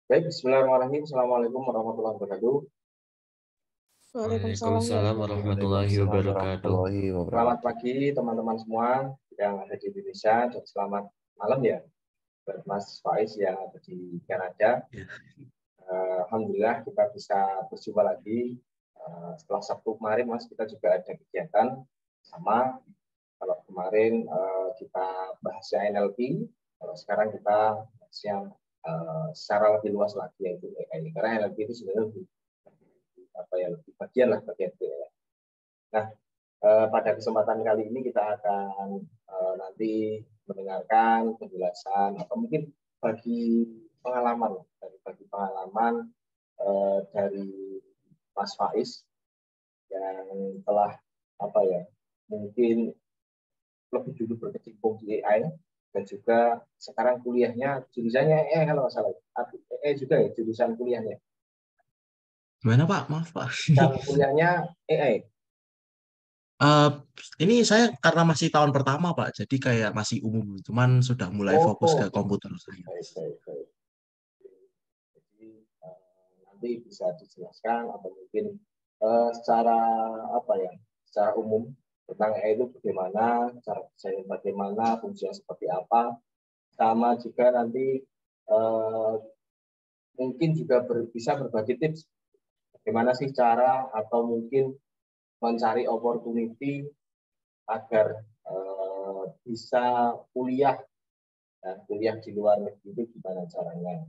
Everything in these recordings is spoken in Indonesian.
Baik, bismillahirrahmanirrahim. Assalamualaikum warahmatullahi wabarakatuh. Waalaikumsalam Waalaikumsalam warahmatullahi Waalaikumsalam wabarakatuh. warahmatullahi wabarakatuh. Selamat pagi teman-teman semua yang ada di Indonesia dan selamat malam ya buat Mas Faiz yang ada di Kanada. Alhamdulillah kita bisa berjumpa lagi. Setelah Sabtu kemarin Mas kita juga ada kegiatan sama. Kalau kemarin kita bahasnya NLP, kalau sekarang kita bahasnya secara lebih luas lagi yaitu AI. Karena NLP itu sebenarnya lebih lebih bagian lah bagian itu ya. Nah, pada kesempatan kali ini kita akan nanti mendengarkan penjelasan atau mungkin bagi pengalaman dari Mas Faiz yang telah mungkin lebih dulu berkecimpung di AI dan juga sekarang kuliahnya jurusannya AI kalau nggak salah. AI juga ya jurusan kuliahnya. Gimana Pak? Maaf Pak. Dan kuliahnya AI. Ini saya karena masih tahun pertama Pak, jadi kayak masih umum, cuman sudah mulai fokus ke komputer Baik, science. baik, baik. Jadi nanti bisa dijelaskan atau mungkin secara secara umum tentang AI itu bagaimana, cara kerjanya bagaimana, fungsinya seperti apa, sama juga nanti mungkin juga bisa berbagi tips bagaimana sih cara atau mungkin mencari opportunity agar bisa kuliah di luar negeri itu gimana caranya.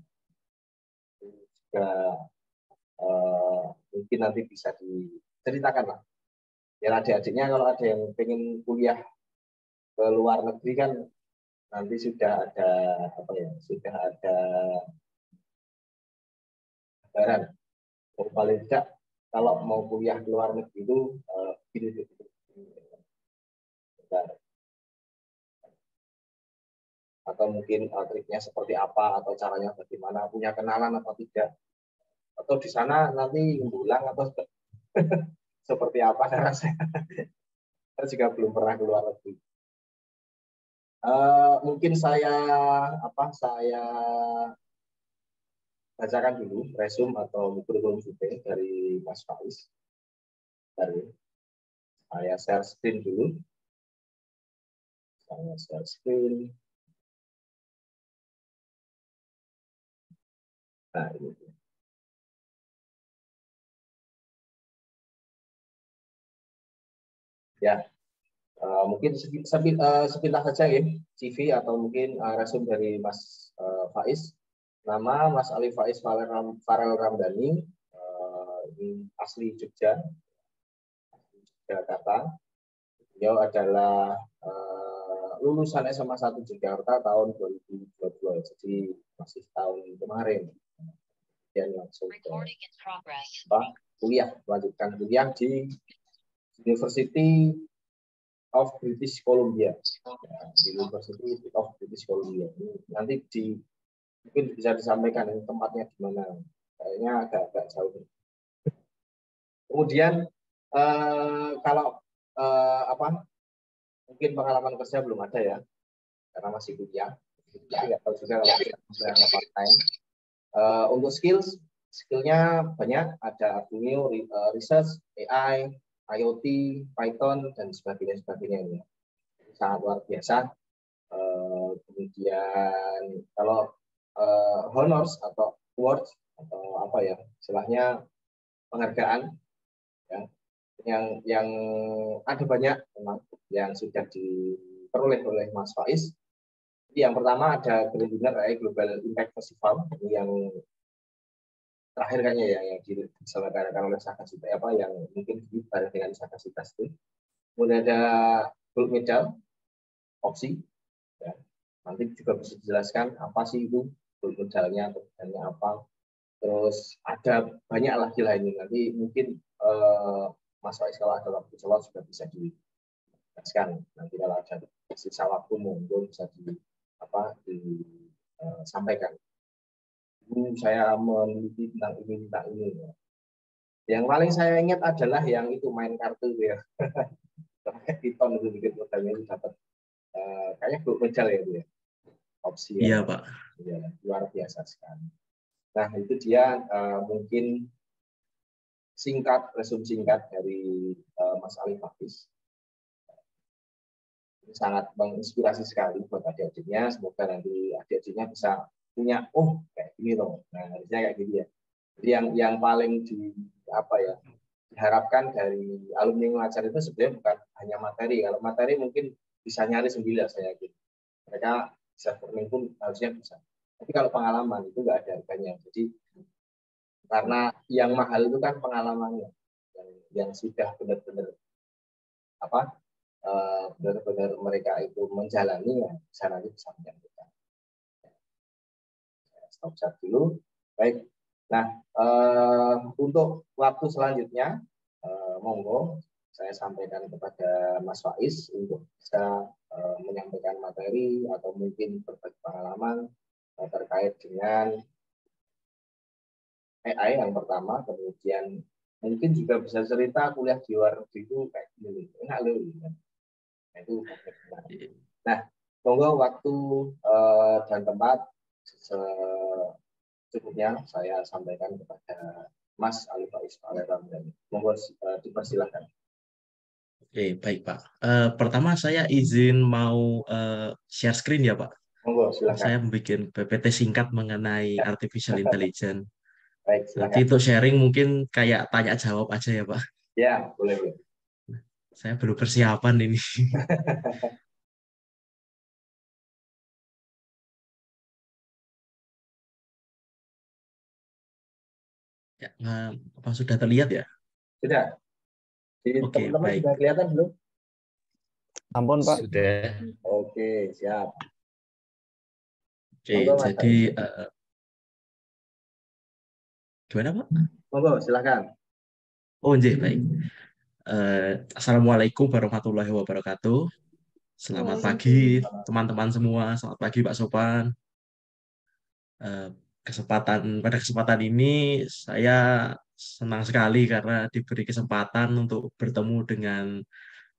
Itu juga mungkin nanti bisa diceritakan lah. Ya adik-adiknya kalau ada yang pengen kuliah ke luar negeri kan nanti sudah ada gambaran. Paling tidak kalau mau kuliah ke luar negeri itu gini. Atau mungkin triknya seperti apa atau caranya bagaimana, punya kenalan atau tidak, atau di sana nanti pulang atau seperti apa. Karena saya juga belum pernah keluar negeri. Mungkin saya bacakan dulu resume atau kurikulum vitae dari Mas Faiz. Saya share screen dulu. Nah, ini. Ya, mungkin sepintas saja ya CV atau mungkin resume dari Mas Faiz. Nama Mas Ali Faiz Farel Ramdhani, ini asli Jakarta. Beliau adalah lulusan SMA 1 Jakarta tahun 2022, jadi masih tahun kemarin. Dan langsung melanjutkan kuliah di University of British Columbia. University of British Columbia. Nanti mungkin bisa disampaikan ini tempatnya di mana. Kayaknya agak jauh. Kemudian kalau mungkin pengalaman kerja belum ada ya, karena masih kuliah. Nggak tahu juga kalau bisa part time. Untuk skillnya banyak, ada Arduino, research, AI, IoT, Python, dan sebagainya ini. Sangat luar biasa. Kemudian kalau honors atau awards atau istilahnya penghargaan ya, yang ada banyak memang yang sudah diperoleh oleh Mas Faiz. Yang pertama ada Grand Winner Global Impact Festival, ini yang terakhir kayaknya ya yang diselenggarakan oleh Sakasita yang mungkin bareng dengan Sakasita itu. Kemudian ada gold medal opsi ya. Nanti juga bisa dijelaskan apa sih itu gold medalnya atau medalnya apa. Terus ada banyak lagi lainnya, nanti mungkin Mas Faiz kalau ada waktu sholat sudah bisa dijelaskan. Nanti kalau ada sisa waktu monggo bisa disampaikan. Saya meneliti tentang ini. Yang paling saya ingat adalah yang itu main kartu ya. Piton itu bikin modalnya itu dapat kayaknya gold medal ya itu ya. Opsi Iya ya. Pak. Ya, luar biasa sekali. Nah, itu dia mungkin resume singkat dari Mas Alif Hafiz. Ini sangat menginspirasi sekali buat adik-adiknya. Semoga nanti adik-adiknya bisa punya, oh kayak gini loh. Nah, harusnya kayak gini ya. Jadi yang paling diharapkan dari alumni mengajar itu sebenarnya bukan hanya materi. Kalau materi mungkin bisa nyari sendiri lah saya yakin. Mereka bisa learning pun harusnya bisa. Tapi kalau pengalaman itu nggak ada harganya. Jadi karena yang mahal itu kan pengalamannya, yang sudah benar-benar benar-benar mereka itu menjalani ya bisa nanti bisa menyampaikan. Stop dulu. Baik. Nah, untuk waktu selanjutnya, monggo saya sampaikan kepada Mas Faiz untuk bisa menyampaikan materi atau mungkin berbagi pengalaman terkait dengan AI yang pertama, kemudian mungkin juga bisa cerita kuliah di luar negeri itu kayak gini, enak loh. Nah, itu nah, monggo waktu dan tempat secukupnya saya sampaikan kepada Mas Ali Faiz Ramdhani. Monggo dipersilakan. Oke, baik Pak. Pertama saya izin mau share screen ya Pak. Monggo silakan. Saya bikin PPT singkat mengenai artificial intelligence. Baik, Nanti silakan. untuk sharing mungkin kayak tanya jawab aja ya Pak. Ya, boleh. Saya belum persiapan ini. Ya, apa sudah terlihat ya? Sudah. Jadi Oke, teman-teman baik. sudah kelihatan belum? Ampun Pak. Sudah. Oke, siap. Oke, Monggo, Mas jadi gimana Pak? Monggo, silakan. Oh, baik. Assalamualaikum warahmatullahi wabarakatuh. Selamat pagi teman-teman semua. Selamat pagi Pak Sopan. Pada kesempatan ini saya senang sekali karena diberi kesempatan untuk bertemu dengan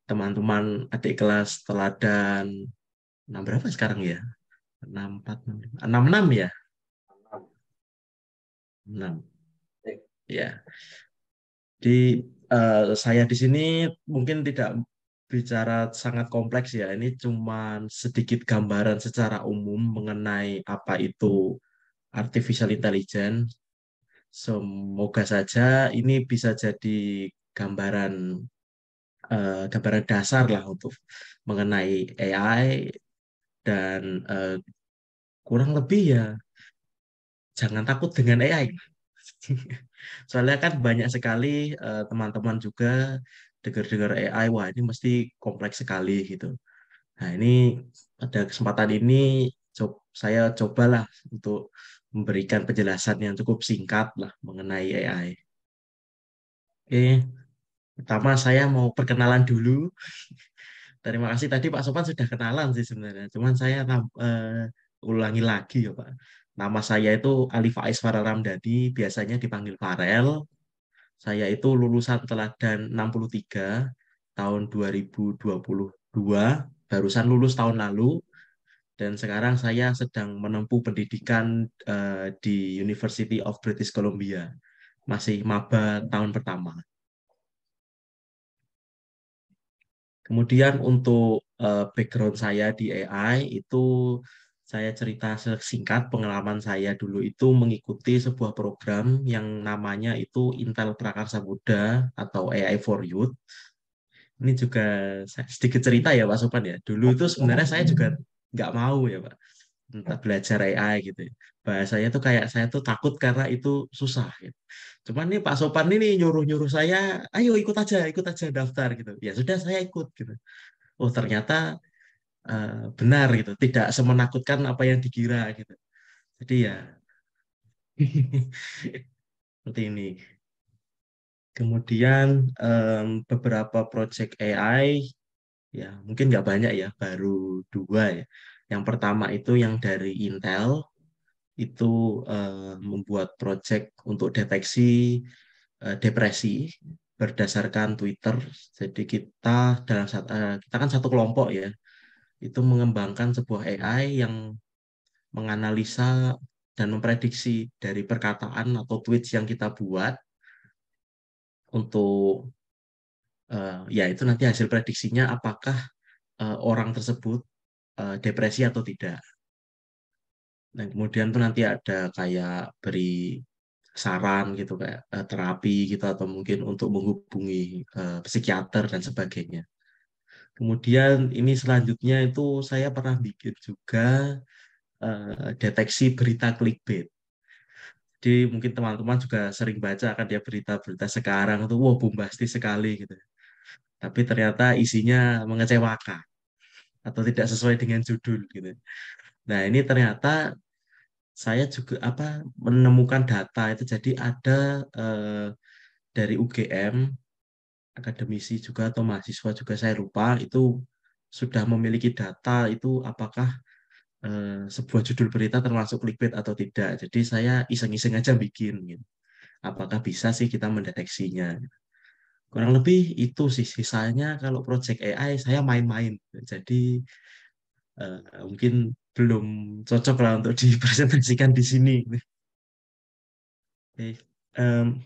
teman-teman adik kelas teladan 6 berapa sekarang ya? 64, 66 ya? 6. Ya. Di saya di sini mungkin tidak bicara sangat kompleks ya. Ini cuma sedikit gambaran secara umum mengenai apa itu artificial intelligence. Semoga saja ini bisa jadi gambaran gambaran dasar lah untuk mengenai AI dan kurang lebih ya jangan takut dengan AI. Soalnya kan banyak sekali teman-teman juga dengar-dengar AI, wah ini mesti kompleks sekali gitu. Nah ini pada kesempatan ini saya cobalah untuk memberikan penjelasan yang cukup singkat lah mengenai AI. Oke, pertama saya mau perkenalan dulu. Terima kasih tadi Pak Sopan sudah kenalan sih sebenarnya. Cuman saya ulangi lagi ya Pak. Nama saya itu Ali Faiz Farel Ramdhani, biasanya dipanggil Farel. Saya itu lulusan teladan 63 tahun 2022, barusan lulus tahun lalu, dan sekarang saya sedang menempuh pendidikan di University of British Columbia. Masih maba tahun pertama. Kemudian untuk background saya di AI itu saya cerita singkat pengalaman saya dulu itu mengikuti sebuah program yang namanya itu Intel Prakarsa Muda atau AI for Youth. Ini juga sedikit cerita ya Pak Sopan ya. Dulu itu sebenarnya saya juga nggak mau ya Pak, entah belajar AI gitu. Bahasanya tuh kayak saya tuh takut karena itu susah gitu. Cuman nih Pak Sopan ini nyuruh-nyuruh saya, ayo ikut aja daftar gitu. Ya sudah saya ikut gitu. Oh ternyata benar gitu, tidak semenakutkan apa yang dikira gitu. Jadi ya seperti ini. Kemudian beberapa project AI ya mungkin nggak banyak ya, baru 2 ya. Yang pertama itu yang dari Intel itu membuat project untuk deteksi depresi berdasarkan Twitter. Jadi kita kan satu kelompok ya, itu mengembangkan sebuah AI yang menganalisa dan memprediksi dari perkataan atau tweets yang kita buat untuk ya itu nanti hasil prediksinya apakah orang tersebut depresi atau tidak. Dan kemudian tuh nanti ada kayak beri saran gitu kayak terapi gitu atau mungkin untuk menghubungi psikiater dan sebagainya. Kemudian ini selanjutnya itu saya pernah bikin juga deteksi berita clickbait. Jadi mungkin teman-teman juga sering baca kan ya berita-berita sekarang itu wah bombastis sekali gitu. Tapi ternyata isinya mengecewakan atau tidak sesuai dengan judul gitu. Nah, ini ternyata saya juga menemukan data itu jadi ada dari UGM akademisi juga atau mahasiswa juga saya lupa itu sudah memiliki data itu apakah sebuah judul berita termasuk clickbait atau tidak. Jadi saya iseng-iseng aja bikin gitu. Apakah bisa sih kita mendeteksinya? Kurang lebih itu sih sisanya kalau project AI saya main-main. Jadi mungkin belum cocok lah untuk dipresentasikan di sini. Oke. Em,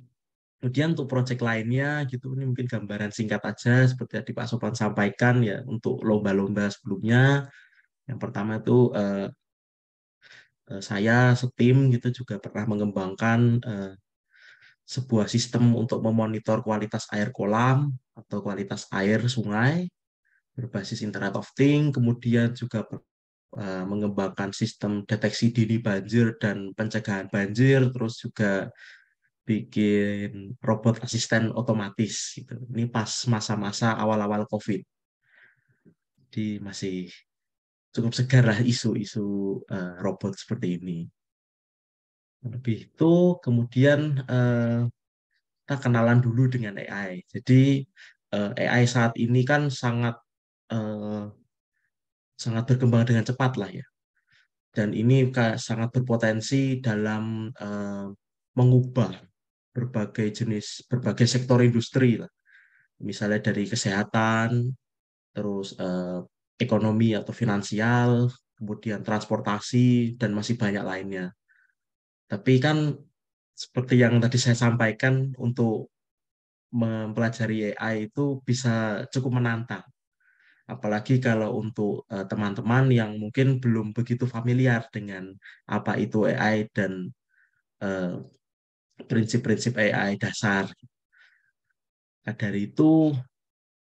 Kemudian untuk proyek lainnya gitu, ini mungkin gambaran singkat aja seperti yang Pak Sopan sampaikan ya untuk lomba-lomba sebelumnya. Yang pertama itu saya setim gitu juga pernah mengembangkan sebuah sistem untuk memonitor kualitas air kolam atau kualitas air sungai berbasis Internet of Things. Kemudian juga mengembangkan sistem deteksi dini banjir dan pencegahan banjir, terus juga bikin robot asisten otomatis gitu. Ini pas masa-masa awal-awal COVID. Jadi masih cukup segar lah isu-isu robot seperti ini. Lebih itu kemudian kita kenalan dulu dengan AI. Jadi AI saat ini kan sangat eh, sangat berkembang dengan cepat lah ya. Dan ini sangat berpotensi dalam mengubah berbagai sektor industri lah. Misalnya dari kesehatan, terus ekonomi atau finansial, kemudian transportasi, dan masih banyak lainnya. Tapi kan seperti yang tadi saya sampaikan, untuk mempelajari AI itu bisa cukup menantang. Apalagi kalau untuk teman-teman yang mungkin belum begitu familiar dengan apa itu AI dan eh, prinsip-prinsip AI dasar. Nah, dari itu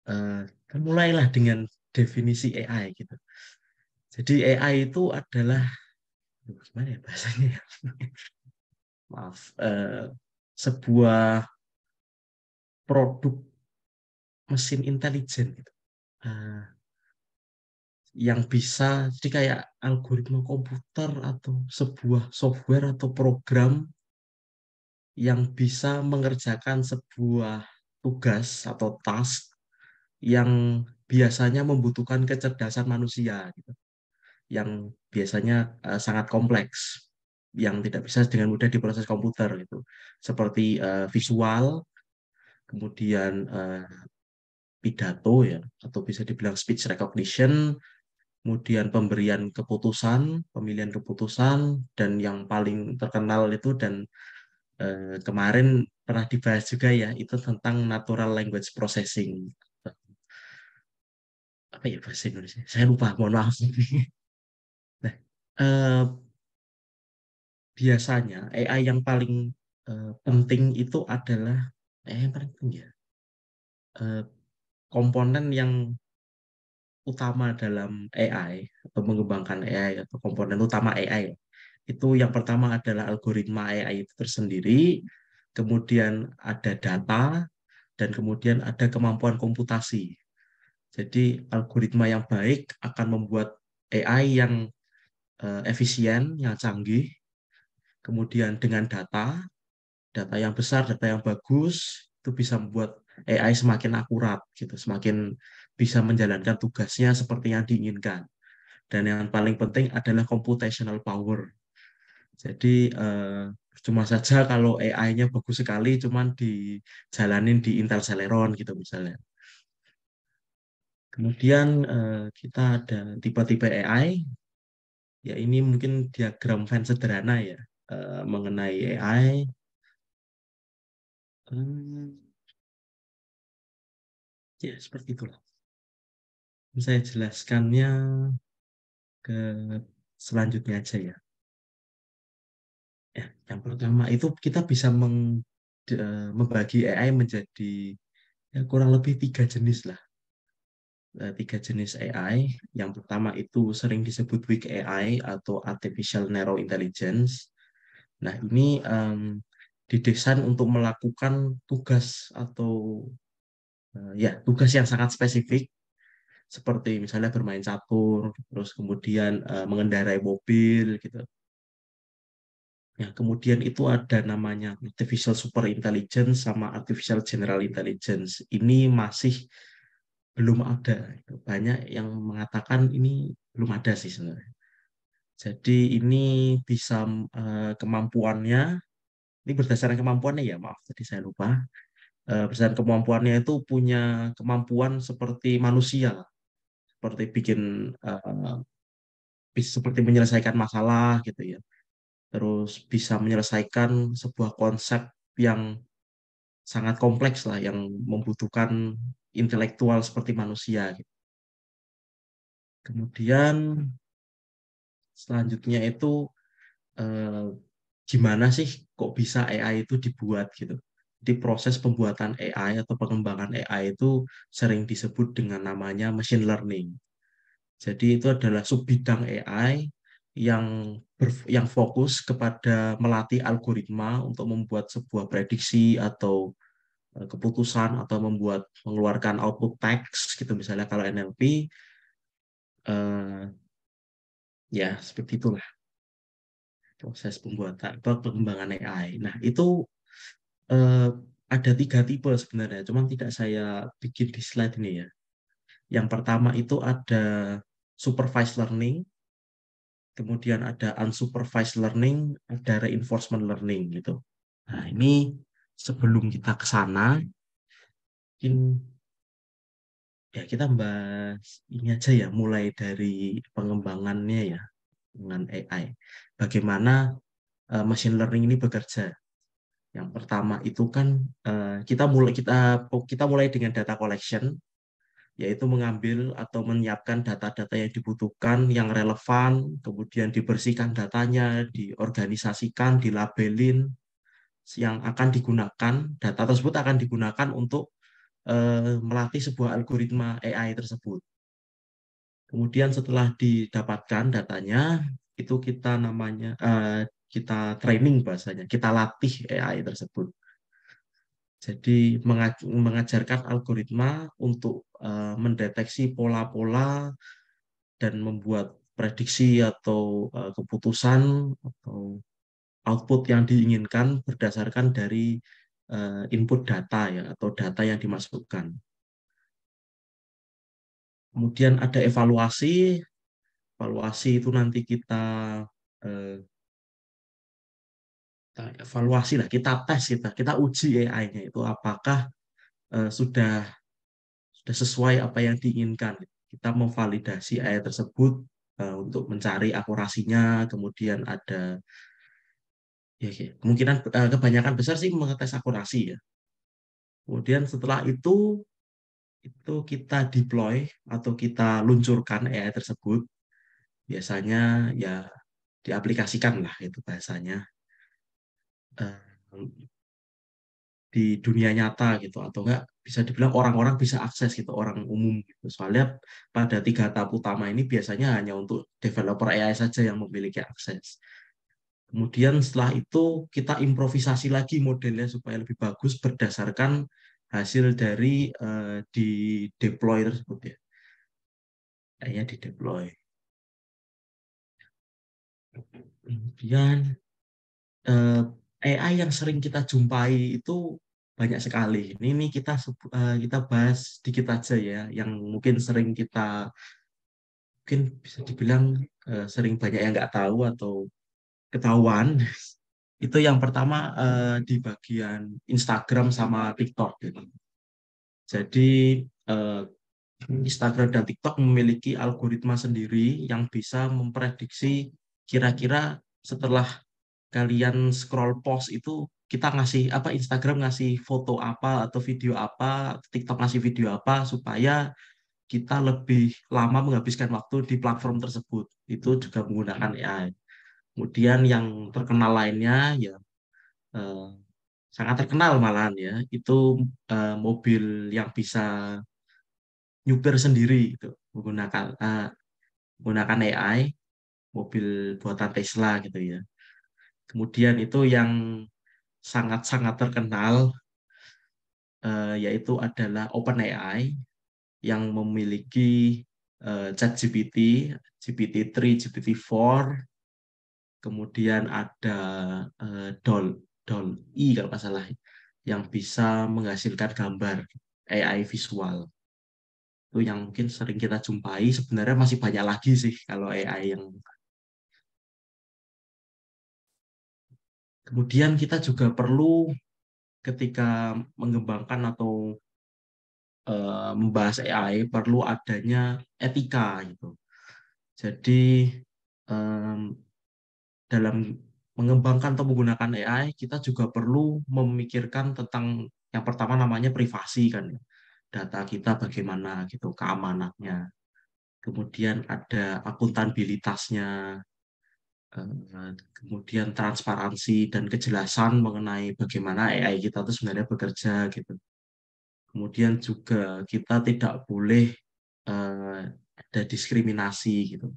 kan mulailah dengan definisi AI gitu. Jadi AI itu adalah gimana ya bahasanya ya? Maaf, sebuah produk mesin intelijen gitu. Eh, yang bisa jadi kayak algoritma komputer atau sebuah software atau program yang bisa mengerjakan sebuah tugas atau task yang biasanya membutuhkan kecerdasan manusia gitu. Yang biasanya sangat kompleks yang tidak bisa dengan mudah diproses komputer gitu. Seperti visual, kemudian pidato ya atau bisa dibilang speech recognition, kemudian pemberian keputusan, pemilihan keputusan dan yang paling terkenal itu dan kemarin pernah dibahas juga ya itu tentang natural language processing. Apa ya bahasa Indonesia? Saya lupa, mohon maaf. Nah, eh, biasanya AI yang paling penting itu adalah yang paling penting ya eh, komponen yang utama dalam AI atau mengembangkan AI atau komponen utama AI ya. Itu yang pertama adalah algoritma AI itu tersendiri, kemudian ada data, dan kemudian ada kemampuan komputasi. Jadi algoritma yang baik akan membuat AI yang efisien, yang canggih, kemudian dengan data yang besar, data yang bagus, itu bisa membuat AI semakin akurat, gitu, semakin bisa menjalankan tugasnya seperti yang diinginkan. Dan yang paling penting adalah computational power. Jadi cuma saja kalau AI-nya bagus sekali, cuman dijalanin di Intel Celeron gitu misalnya. Kemudian kita ada tipe-tipe AI, ya ini mungkin diagram Venn sederhana ya. mengenai AI. Ya, seperti itulah. Saya jelaskannya ke selanjutnya aja ya. Ya, yang pertama itu kita bisa membagi AI menjadi ya, kurang lebih 3 jenis lah. 3 jenis AI. Yang pertama itu sering disebut weak AI atau artificial narrow intelligence. Nah, ini didesain untuk melakukan tugas atau ya tugas yang sangat spesifik seperti misalnya bermain catur, terus kemudian mengendarai mobil gitu. Ya, kemudian itu ada namanya artificial super intelligence sama artificial general intelligence. Ini masih belum ada. Banyak yang mengatakan ini belum ada sih sebenarnya. Jadi ini bisa kemampuannya, ini berdasarkan kemampuannya ya, maaf tadi saya lupa. Berdasarkan kemampuannya itu punya kemampuan seperti manusia, seperti bikin seperti menyelesaikan masalah gitu ya. Terus bisa menyelesaikan sebuah konsep yang sangat kompleks lah, yang membutuhkan intelektual seperti manusia gitu. Kemudian selanjutnya itu eh, gimana sih kok bisa AI itu dibuat gitu. Di proses pembuatan AI atau pengembangan AI itu sering disebut dengan namanya machine learning. Jadi itu adalah subbidang AI yang yang fokus kepada melatih algoritma untuk membuat sebuah prediksi atau keputusan atau mengeluarkan output teks gitu misalnya kalau NLP ya seperti itulah proses pembuatan atau pengembangan AI. Nah itu eh, ada 3 tipe sebenarnya, cuman tidak saya bikin di slide ini ya. Yang pertama itu ada supervised learning, kemudian ada unsupervised learning, ada reinforcement learning gitu. Nah ini sebelum kita ke sana, mungkin ya kita bahas ini aja ya, mulai dari pengembangannya ya dengan AI. Bagaimana machine learning ini bekerja. Yang pertama itu kan kita mulai dengan data collection, yaitu mengambil atau menyiapkan data-data yang dibutuhkan, yang relevan, kemudian dibersihkan datanya, diorganisasikan, dilabelin, yang akan digunakan, data tersebut akan digunakan untuk melatih sebuah algoritma AI tersebut. Kemudian setelah didapatkan datanya, itu kita training bahasanya, kita latih AI tersebut. Jadi mengajarkan algoritma untuk mendeteksi pola-pola dan membuat prediksi atau keputusan atau output yang diinginkan berdasarkan dari input data ya atau data yang dimasukkan. Kemudian ada evaluasi. Evaluasi itu nanti eh, kita evaluasi lah, kita tes, kita uji AI-nya itu apakah sudah sesuai apa yang diinginkan. Kita memvalidasi AI tersebut untuk mencari akurasinya, kemudian ada ya, kemungkinan kebanyakan besar sih mengetes akurasi ya. Kemudian setelah itu kita deploy atau kita luncurkan AI tersebut, biasanya ya diaplikasikan lah itu bahasanya eh, di dunia nyata gitu, atau enggak bisa dibilang orang-orang bisa akses gitu, orang umum gitu. Soalnya pada 3 tahap utama ini biasanya hanya untuk developer AI saja yang memiliki akses. Kemudian setelah itu kita improvisasi lagi modelnya supaya lebih bagus berdasarkan hasil dari di deploy tersebut ya. Kayaknya di deploy. Kemudian AI yang sering kita jumpai itu banyak sekali. Ini kita bahas sedikit aja ya, yang mungkin sering mungkin bisa dibilang sering banyak yang nggak tahu atau ketahuan. Itu yang pertama di bagian Instagram sama TikTok gitu. Jadi eh, Instagram dan TikTok memiliki algoritma sendiri yang bisa memprediksi kira-kira setelah kalian scroll post itu kita ngasih apa, Instagram ngasih foto apa atau video apa, TikTok ngasih video apa supaya kita lebih lama menghabiskan waktu di platform tersebut. Itu juga menggunakan AI. Kemudian yang terkenal lainnya ya eh, sangat terkenal malahan ya, itu mobil yang bisa nyupir sendiri itu menggunakan AI, mobil buatan Tesla gitu ya. Kemudian itu yang sangat-sangat terkenal yaitu adalah OpenAI yang memiliki ChatGPT, GPT-3, GPT-4, kemudian ada DALL-E kalau nggak salah, yang bisa menghasilkan gambar AI visual. Itu yang mungkin sering kita jumpai. Sebenarnya masih banyak lagi sih kalau AI yang. Kemudian kita juga perlu ketika mengembangkan atau membahas AI perlu adanya etika gitu. Jadi em, dalam mengembangkan atau menggunakan AI kita juga perlu memikirkan tentang yang pertama namanya privasi kan ya. Data kita bagaimana gitu, keamanannya. Kemudian ada akuntabilitasnya, kemudian transparansi dan kejelasan mengenai bagaimana AI kita itu sebenarnya bekerja gitu. Kemudian juga kita tidak boleh ada diskriminasi gitu,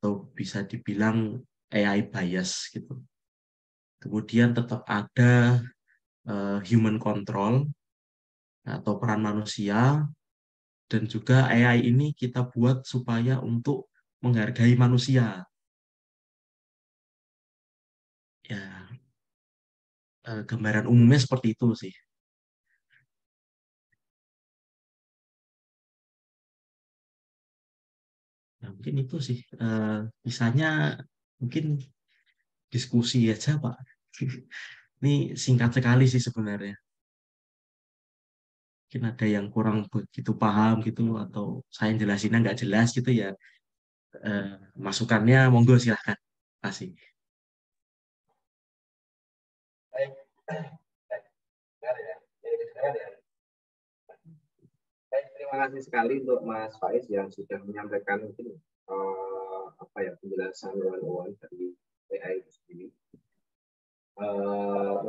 atau bisa dibilang AI bias gitu. Kemudian tetap ada human control atau peran manusia, dan juga AI ini kita buat supaya untuk menghargai manusia. Ya, gambaran umumnya seperti itu sih. Nah, mungkin itu sih. Misalnya mungkin diskusi aja, Pak. Ini singkat sekali sih sebenarnya. Mungkin ada yang kurang begitu paham gitu, atau saya jelasinnya nggak jelas gitu ya. Eh, Masukannya monggo silahkan. Kasih. Baik. Baik. Dengar ya. Jadi, dengar ya. Baik, terima kasih sekali untuk Mas Faiz yang sudah menyampaikan mungkin apa ya, penjelasan one-on-one dari AI itu sendiri.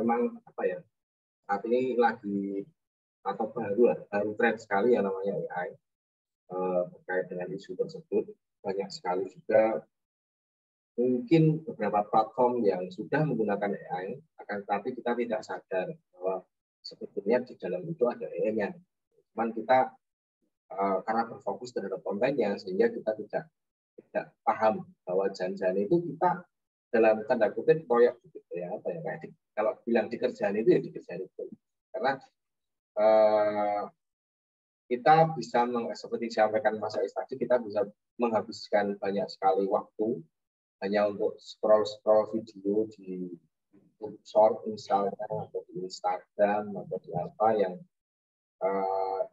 Memang apa ya, saat ini lagi atau baru tren sekali yang namanya AI. Terkait dengan isu tersebut banyak sekali juga mungkin beberapa platform yang sudah menggunakan AI, akan tetapi kita tidak sadar bahwa sebetulnya di dalam itu ada AI-nya. Cuman kita karena berfokus terhadap kontennya sehingga kita tidak paham bahwa janjian itu kita dalam tanda kutip proyek gitu ya, apa ya, kayak kalau bilang dikerjain itu ya dikerjain itu, karena kita bisa seperti disampaikan Mas Ais tadi, kita bisa menghabiskan banyak sekali waktu hanya untuk scroll video di YouTube Short misalnya, atau di Instagram, atau di apa yang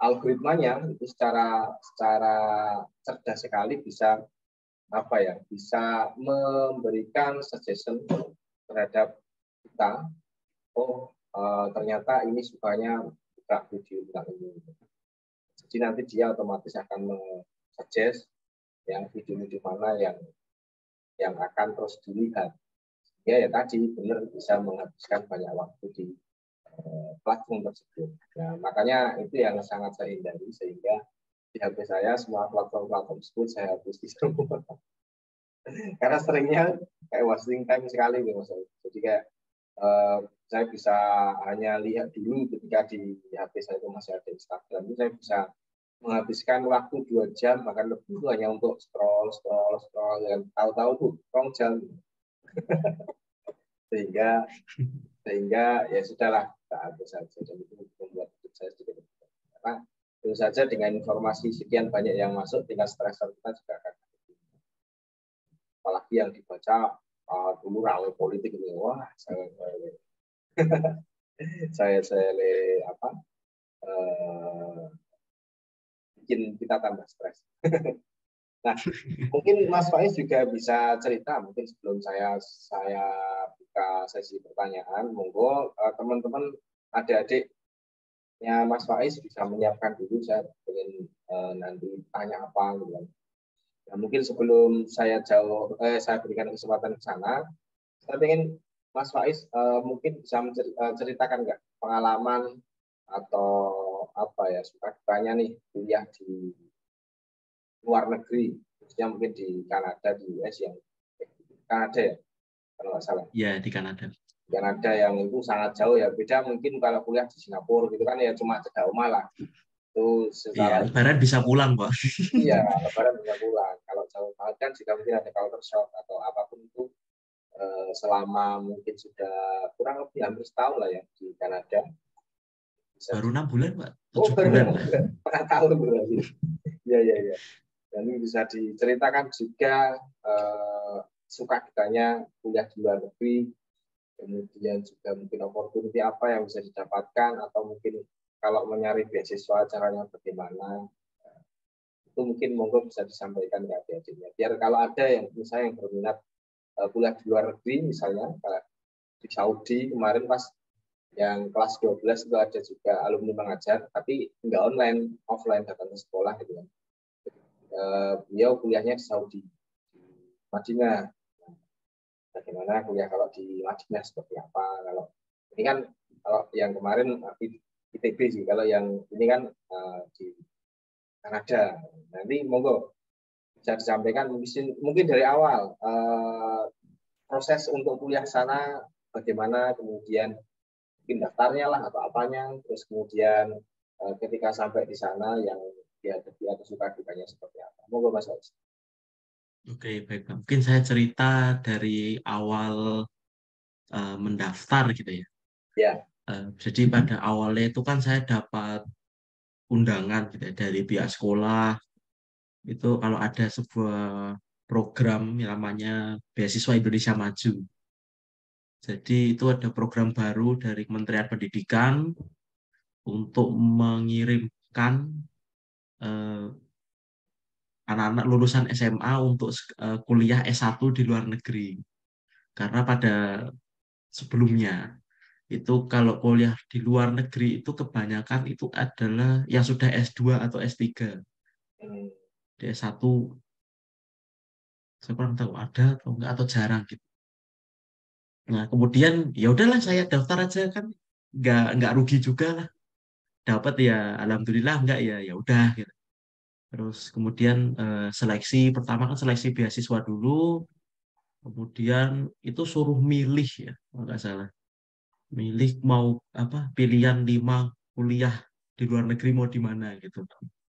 algoritmanya itu secara cerdas sekali bisa apa ya, bisa memberikan suggestion terhadap kita. Oh, ternyata ini sukanya buka video tentang ini. Jadi nanti dia otomatis akan suggest yang video-video mana yang akan terus dilihat. Ya tadi benar bisa menghabiskan banyak waktu di platform tersebut. Nah, makanya itu yang sangat saya hindari, sehingga di HP saya semua platform-platform tersebut saya hapus di semua. Karena seringnya kayak wasting time sekali nih Mas. Jadi kayak saya bisa hanya lihat dulu ketika di HP saya itu masih ada Instagram, itu saya bisa menghabiskan waktu 2 jam bahkan lebih hanya untuk scroll dan tahu-tahu tuh 2 jam. sehingga ya sudahlah, tak ada saja, dan itu membuat hidup saya sedikit karena tentu saja dengan informasi sekian banyak yang masuk, tingkat stresor kita juga akan, apalagi yang dibaca dulu rawe politik ini, wah saya apa bikin kita tambah stres. Nah, mungkin Mas Faiz juga bisa cerita, mungkin sebelum saya buka sesi pertanyaan. Monggo teman-teman adik-adiknya Mas Faiz bisa menyiapkan dulu. Saya ingin nanti tanya apa gitu kan. Nah, mungkin sebelum saya berikan kesempatan ke sana, saya ingin Mas Faiz mungkin bisa menceritakan nggak pengalaman atau apa ya suka dukanya nih kuliah di luar negeri, khususnya mungkin di Kanada, di US yang Kanada ya, kalau nggak salah. Ya, di Kanada. Kanada yang itu sangat jauh ya, beda mungkin kalau kuliah di Singapura gitu kan ya cuma cedak rumah lah. Itu Iya, secara lebaran bisa pulang, Pak. iya, lebaran bisa pulang. Kalau jauh banget kan jika mungkin ada culture shock atau apapun itu selama mungkin sudah kurang lebih hampir setahun lah ya di Kanada. Baru 6 bulan, Pak. Oh, 7 baru bulan. 6 bulan. Setengah tahun berarti. Iya, iya, iya. Dan ini bisa diceritakan juga suka dukanya kuliah di luar negeri, kemudian juga mungkin opportunity apa yang bisa didapatkan, atau mungkin kalau mencari beasiswa caranya bagaimana. Itu mungkin monggo bisa disampaikan ke adik-adiknya. Biar kalau ada yang misalnya yang berminat kuliah di luar negeri, misalnya di Saudi kemarin pas yang kelas 12 itu ada juga alumni mengajar, tapi nggak online, offline, datang ke sekolah gitu kan. Beliau kuliahnya di Saudi, di Madinah. Bagaimana kuliah kalau di Madinah seperti apa? Kalau ini kan kalau yang kemarin ITB sih, kalau yang ini kan di Kanada. Nanti monggo bisa disampaikan mungkin dari awal proses untuk kuliah sana bagaimana, kemudian mungkin daftarnya lah atau apanya, terus kemudian ketika sampai di sana yang dihadapi atau suka dukanya seperti apa. Monggo Mas Faiz. Oke, baik. Mungkin saya cerita dari awal mendaftar gitu ya. Ya. Jadi pada awalnya itu kan saya dapat undangan gitu ya, dari pihak sekolah. Itu kalau ada sebuah program yang namanya Beasiswa Indonesia Maju. Jadi itu ada program baru dari Kementerian Pendidikan untuk mengirimkan eh, anak-anak lulusan SMA untuk kuliah S1 di luar negeri. Karena pada sebelumnya itu kalau kuliah di luar negeri itu kebanyakan itu adalah yang sudah S2 atau S3. Di S1 saya kurang tahu ada atau enggak atau jarang gitu. Nah, kemudian ya udahlah saya daftar aja kan nggak rugi juga lah. Dapat ya alhamdulillah, enggak ya ya udah gitu. Terus kemudian seleksi pertama kan seleksi beasiswa dulu, kemudian itu suruh milih ya, kalau nggak salah. Milih mau apa pilihan 5 kuliah di luar negeri mau di mana gitu.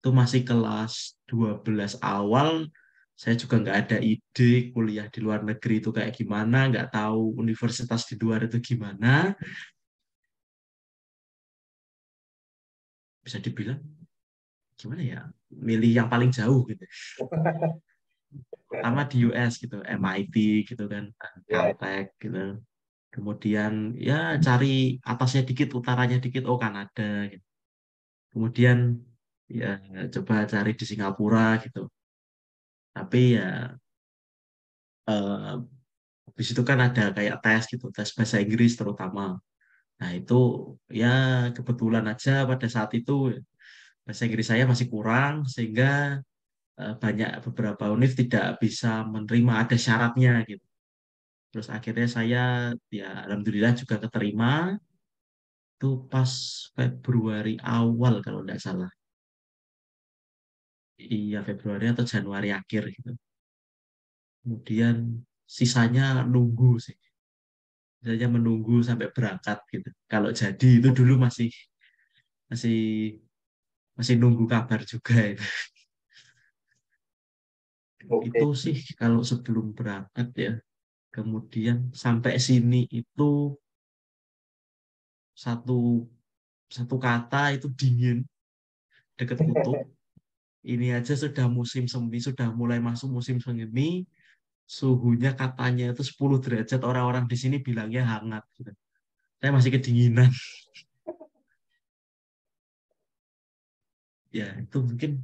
Itu masih kelas 12 awal, saya juga nggak ada ide kuliah di luar negeri itu kayak gimana, nggak tahu universitas di luar itu gimana. Bisa dibilang gimana ya, milih yang paling jauh gitu. Pertama di US gitu, MIT gitu kan, Ya. Caltech gitu. Kemudian ya cari atasnya dikit, utaranya dikit, oh Kanada gitu. Kemudian ya coba cari di Singapura gitu. Tapi ya eh, habis itu kan ada kayak tes gitu, tes bahasa Inggris terutama. Nah itu ya kebetulan aja pada saat itu bahasa Inggris saya masih kurang sehingga banyak beberapa univ tidak bisa menerima, ada syaratnya gitu. Terus akhirnya saya ya alhamdulillah juga keterima itu pas Februari awal kalau tidak salah. Iya Februari atau Januari akhir gitu. Kemudian sisanya nunggu sih. Sisanya menunggu sampai berangkat gitu. Kalau jadi itu dulu masih masih masih nunggu kabar juga itu. Itu Oke. sih kalau sebelum berangkat ya. Kemudian sampai sini itu satu satu kata itu dingin, deket kutub. Ini aja sudah musim semi, sudah mulai masuk musim semi, suhunya katanya itu 10 derajat, orang-orang di sini bilangnya hangat gitu. Saya masih kedinginan. Ya, itu mungkin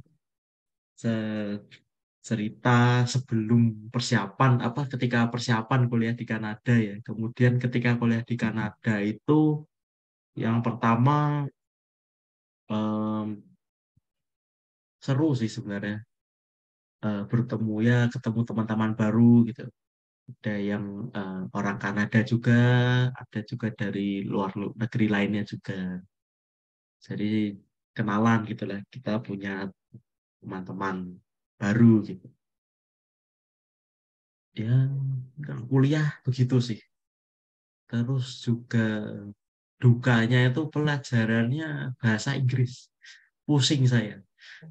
cerita sebelum persiapan apa ketika persiapan kuliah di Kanada ya. Kemudian ketika kuliah di Kanada itu yang pertama em, seru sih sebenarnya. Bertemu ya ketemu teman-teman baru gitu. Ada yang orang Kanada juga, ada juga dari luar negeri lainnya juga. Jadi kenalan gitu lah. Kita punya teman-teman baru gitu. Ya, kuliah begitu sih. Terus juga dukanya itu pelajarannya bahasa Inggris. Pusing saya.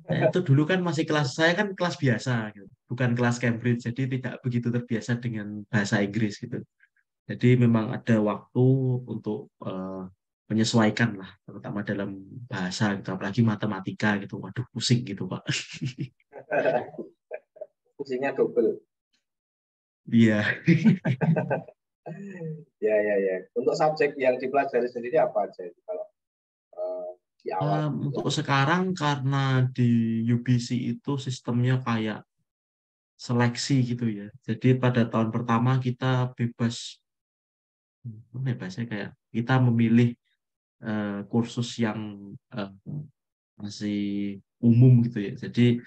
Saya itu dulu kan masih kelas, saya kan kelas biasa gitu. Bukan kelas Cambridge, jadi tidak begitu terbiasa dengan bahasa Inggris gitu. Jadi memang ada waktu untuk menyesuaikan lah, terutama dalam bahasa gitu, apalagi matematika gitu. Waduh, pusing gitu, Pak. Fungsinya double. Iya. Ya, ya, ya. Untuk subjek yang dipelajari sendiri apa aja itu kalau di awal? Untuk sekarang karena di UBC itu sistemnya kayak seleksi gitu ya. Jadi pada tahun pertama kita bebas, bebasnya kayak kita memilih kursus yang eh, masih umum gitu ya. Jadi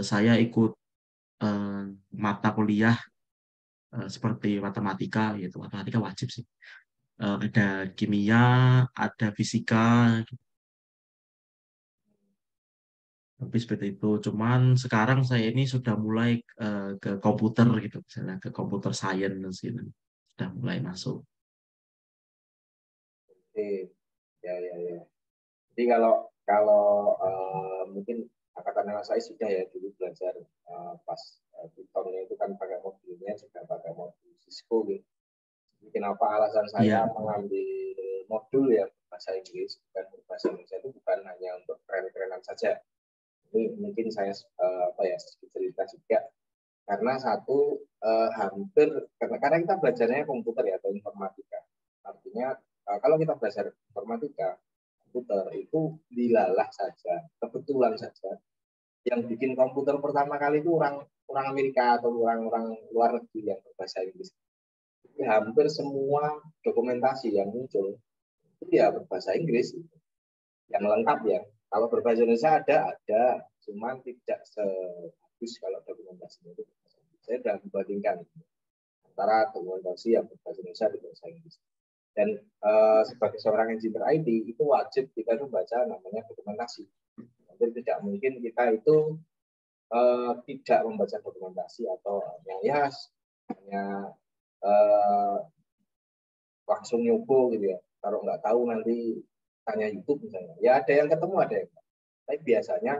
saya ikut eh, mata kuliah seperti matematika, yaitu matematika wajib sih. Ada kimia, ada fisika, tapi seperti itu. Cuman sekarang saya ini sudah mulai ke komputer gitu, misalnya ke komputer science gitu. Sudah mulai masuk. Oke. Ya, ya, ya. Jadi kalau kalau mungkin angkatan anak saya sudah ya dulu belajar pas Python-nya itu kan pakai modulnya juga pakai modul Cisco gitu. Jadi kenapa alasan saya Iya, mengambil modul ya bahasa Inggris bukan bahasa Indonesia itu bukan hanya untuk keren-kerenan saja. Ini mungkin saya apa ya sedikit cerita juga karena satu hampir karena kita belajarnya komputer ya atau informatika. Artinya kalau kita belajar informatika komputer itu dilalah saja, kebetulan saja yang bikin komputer pertama kali itu orang Amerika atau orang-orang luar negeri yang berbahasa Inggris. Jadi hampir semua dokumentasi yang muncul itu ya berbahasa Inggris yang lengkap ya. Kalau berbahasa Indonesia ada, cuman tidak sebagus kalau dokumentasinya itu berbahasa Inggris. Saya sudah membandingkan antara dokumentasi yang berbahasa Indonesia dan berbahasa Inggris. Dan sebagai seorang engineer IT itu wajib kita membaca namanya dokumentasi. Jadi tidak mungkin kita itu tidak membaca dokumentasi atau hanya langsung nyoba gitu ya. Kalau nggak tahu nanti tanya YouTube misalnya. Ya ada yang ketemu ada yang. Tapi biasanya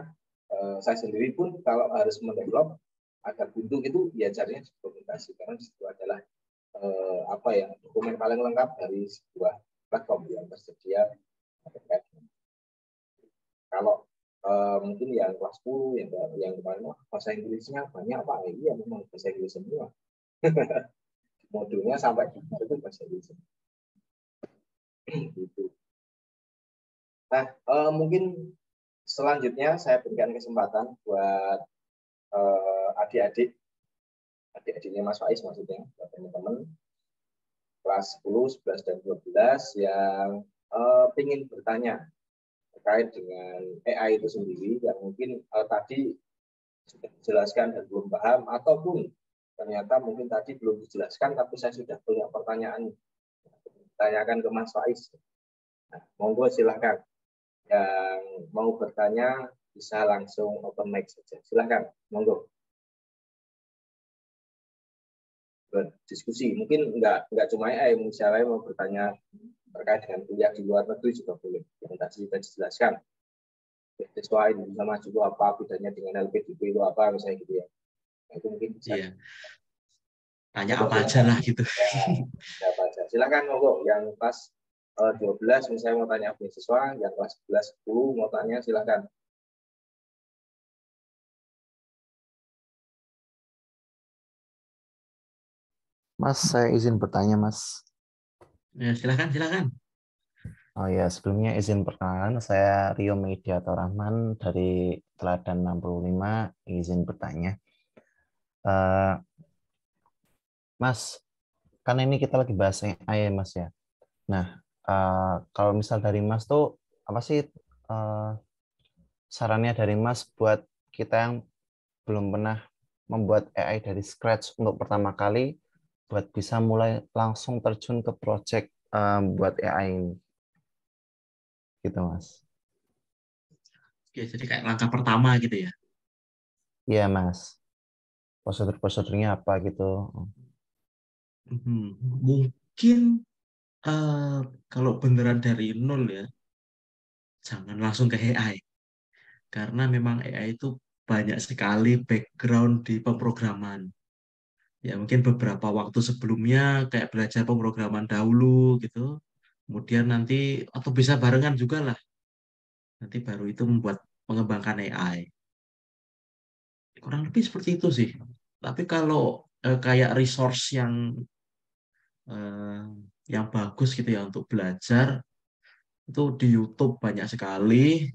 saya sendiri pun kalau harus mendevelop ada buntu itu ya carinya dokumentasi karena itu adalah apa ya dokumen paling lengkap dari sebuah platform yang tersedia. Kalau mungkin yang kelas 10 yang kemarin bahasa Inggrisnya banyak Pak. Iya memang bahasa Inggris semua. Modulnya sampai itu bahasa Inggris. Gitu. Nah, mungkin selanjutnya saya berikan kesempatan buat adik-adiknya Mas Faiz maksudnya, buat teman-teman kelas 10, 11, dan 12 yang ingin bertanya terkait dengan AI itu sendiri yang mungkin tadi sudah dijelaskan dan belum paham ataupun ternyata mungkin tadi belum dijelaskan tapi saya sudah punya pertanyaan tanyakan ke Mas Faiz. Nah, monggo silakan yang mau bertanya bisa langsung open mic saja. Silakan, monggo. Berdiskusi. Mungkin nggak cuma AI, misalnya mau bertanya terkait dengan kuliah di luar negeri juga boleh. Yang tadi sudah dijelaskan. Beasiswa Indonesia Maju itu apa, bedanya dengan LPDP itu apa, misalnya gitu ya. Nah, itu mungkin bisa. iya. Tanya Monggo, apa aja silakan. lah gitu. Ya, apa aja. Silakan, monggo. Yang kelas 12 misalnya mau tanya beasiswa, yang kelas 11, 10 mau tanya, silakan. Mas, saya izin bertanya, Mas. Ya, silakan, silakan. Oh ya, sebelumnya izin perkenalan, saya Rio Mediator Rahman dari Teladan 65, izin bertanya. Eh, Mas, kan ini kita lagi bahas AI ya, Mas ya. Nah, kalau misal dari Mas tuh apa sih eh, sarannya dari Mas buat kita yang belum pernah membuat AI dari scratch untuk pertama kali buat bisa mulai langsung terjun ke project buat AI ini, gitu Mas. Oke, jadi kayak langkah pertama gitu ya. Iya Mas, prosedur-prosedurnya apa gitu. Mungkin eh, kalau beneran dari nol ya, jangan langsung ke AI. Karena memang AI itu banyak sekali background di pemrograman. Ya mungkin beberapa waktu sebelumnya kayak belajar pemrograman dahulu gitu. Kemudian nanti, atau bisa barengan juga lah. Nanti baru itu membuat mengembangkan AI. Kurang lebih seperti itu sih. Tapi kalau kayak resource eh, yang bagus gitu ya untuk belajar, itu di YouTube banyak sekali.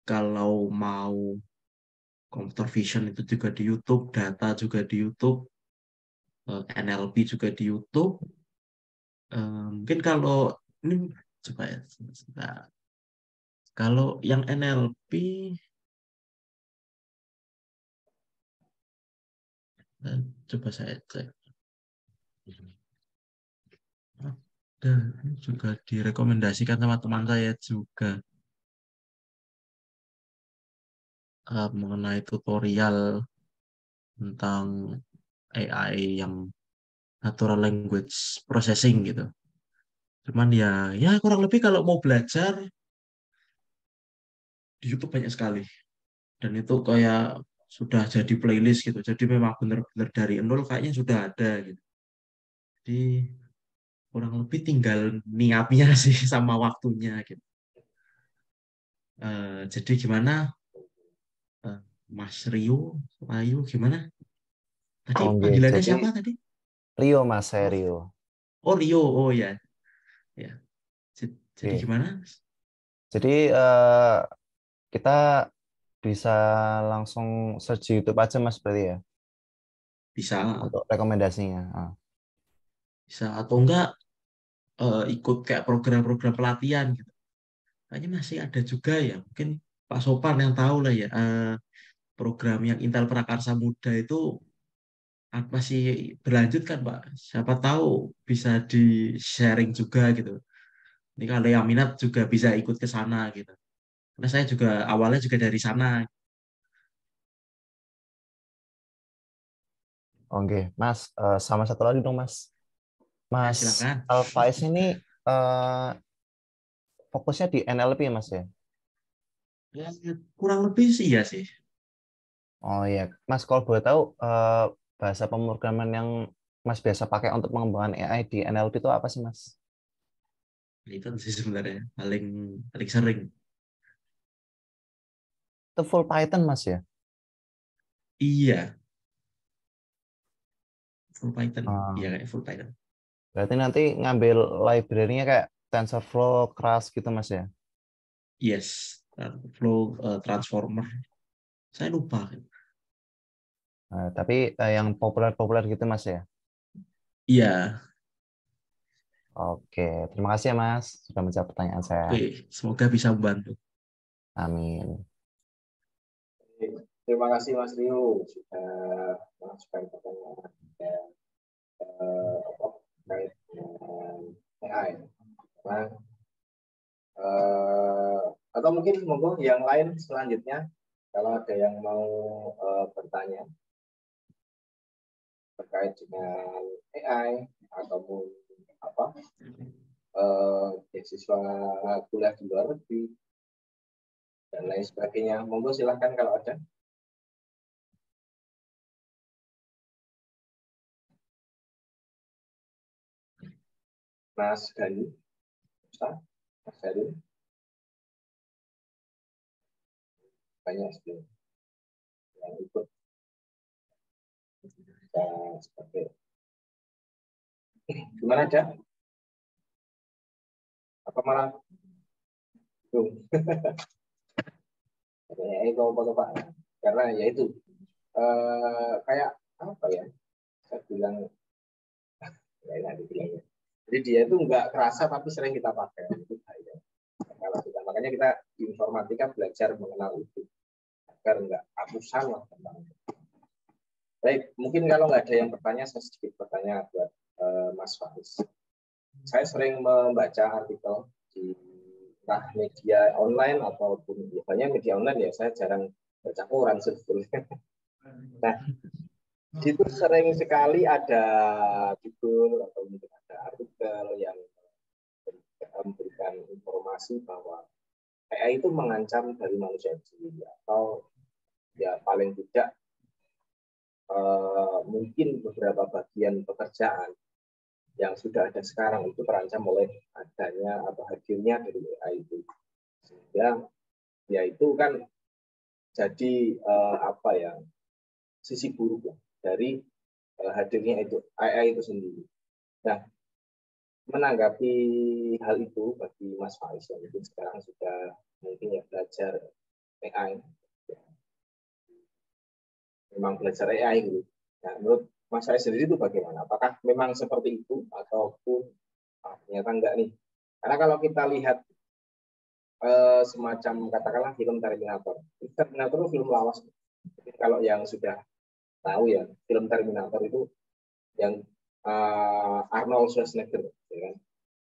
Kalau mau computer vision itu juga di YouTube, data juga di YouTube, NLP juga di YouTube. Mungkin kalau ini coba ya, sebentar. Kalau yang NLP, coba saya cek. Dan juga direkomendasikan sama teman saya juga mengenai tutorial tentang AI yang natural language processing gitu. Cuman ya kurang lebih kalau mau belajar di YouTube banyak sekali. Dan itu kayak sudah jadi playlist gitu. Jadi memang benar-benar dari nol kayaknya sudah ada gitu. Jadi kurang lebih tinggal niatnya sih sama waktunya gitu. Jadi gimana Mas Rio, Ayu gimana? Tadi Oke, panggilannya jadi siapa tadi? Rio Mas, saya Oh, Rio. oh Rio, oh ya, ya. Jadi Oke, gimana? jadi kita bisa langsung search di YouTube aja Mas berarti ya Bisa, untuk rekomendasinya. bisa atau enggak ikut kayak program-program pelatihan gitu. Kayaknya masih ada juga ya. Mungkin Pak Sopan yang tahu lah ya. Program yang Intel Prakarsa Muda itu masih berlanjut kan Pak. Siapa tahu bisa di-sharing juga gitu. Ini kalau yang minat juga bisa ikut ke sana gitu. Karena saya juga awalnya juga dari sana. Oke, Mas, sama satu lagi dong Mas. Ya, Mas silakan. Alfaiz ini eh, fokusnya di NLP ya Mas ya? Ya, kurang lebih sih ya sih. Oh iya, Mas kalau boleh tahu bahasa pemrograman yang Mas biasa pakai untuk mengembangkan AI di NLP itu apa sih Mas? Itu sih sebenarnya paling paling sering. Itu full Python Mas ya? Iya, full Python. Iya Ah, kayak full Python. berarti nanti ngambil library-nya kayak TensorFlow, Keras gitu Mas ya? Yes, flow transformer. Saya lupa. Tapi yang populer-populer gitu Mas ya? Iya, Oke, terima kasih ya Mas sudah menjawab pertanyaan saya. oke. Semoga bisa membantu. Amin. Terima kasih Mas Rio sudah mengajukan pertanyaan terkait dengan AI. Nah, eh, atau mungkin monggo yang lain selanjutnya kalau ada yang mau bertanya terkait dengan AI ataupun apa beasiswa kuliah di luar negeri dan lain sebagainya, monggo silahkan kalau ada. Mas Gani, Ustaz, Mas Gani, banyak sekali yang ikut seperti gimana aja apa malah belum itu apa Pak, karena ya itu kayak apa ya? Saya bilang ya nanti bilangnya. Jadi dia itu nggak kerasa tapi sering kita pakai. Itu bahaya. Kalau kita, makanya kita di informatika belajar mengenal itu agar nggak hapusan lah tentang itu. Baik, mungkin kalau nggak ada yang bertanya, saya sedikit bertanya buat Mas Faris. Saya sering membaca artikel di entah media online ataupun biasanya media online ya, saya jarang baca koran sebetulnya. Nah, di situ sering sekali ada judul atau mungkin ada artikel yang memberikan informasi bahwa AI itu mengancam dari manusia sendiri atau ya paling tidak mungkin beberapa bagian pekerjaan yang sudah ada sekarang itu terancam oleh adanya atau hadirnya dari AI itu. Sehingga ya itu kan jadi apa ya, sisi buruk ya, dari hadirnya itu AI itu sendiri. Nah, menanggapi hal itu bagi Mas Faiz yang mungkin sekarang sudah mungkin ya belajar AI, memang belajar AI gitu. Nah, menurut Mas Faiz sendiri itu bagaimana? Apakah memang seperti itu ataupun ternyata enggak nih? Karena kalau kita lihat semacam katakanlah film Terminator. Terminator itu film lawas. Kalau yang sudah tahu ya, film Terminator itu yang Arnold Schwarzenegger, ya kan?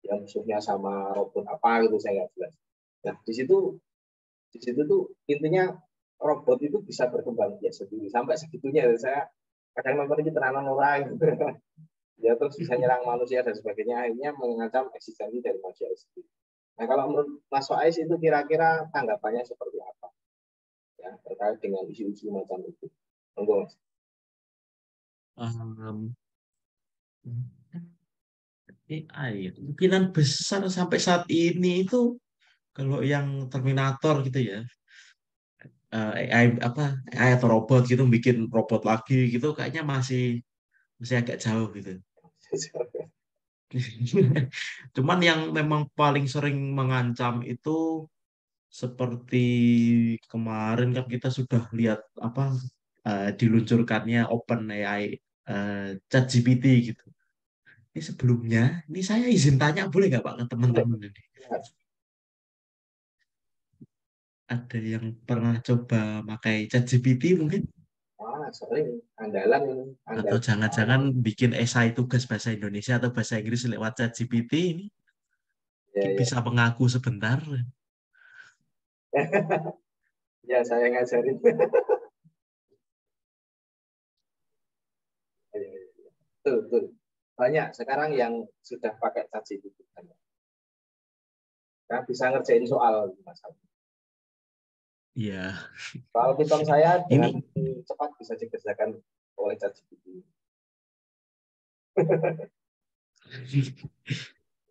Yang musuhnya sama robot apa gitu saya nggak jelas. Nah di situ tuh intinya robot itu bisa berkembang biak sendiri sampai segitunya. Saya kadang nonton itu tenanan orang gitu. Ya terus bisa nyerang manusia dan sebagainya, akhirnya mengancam eksistensi dari manusia itu. Nah kalau menurut Mas Faiz itu kira-kira tanggapannya seperti apa ya terkait dengan isu-isu macam itu? Monggo Mas. Um, AI kemungkinan besar sampai saat ini itu kalau yang Terminator gitu ya, AI apa AI atau robot gitu bikin robot lagi gitu kayaknya masih agak jauh gitu. Cuman yang memang paling sering mengancam itu seperti kemarin kan kita sudah lihat apa diluncurkannya OpenAI ChatGPT gitu. Ini sebelumnya, ini saya izin tanya boleh nggak Pak ke teman-teman ini? Ada yang pernah coba pakai ChatGPT mungkin? Wah, sering andalan ini, Atau andalan. jangan-jangan bikin esai tugas bahasa Indonesia atau bahasa Inggris lewat ChatGPT ini Ya, mungkin ya. bisa mengaku sebentar. Ya, saya ngajarin. Betul, betul. Banyak sekarang yang sudah pakai ChatGPT. Nah, bisa ngerjain soal masalah. Iya, Soal Python saya dengan ini cepat bisa dikerjakan oleh ChatGPT.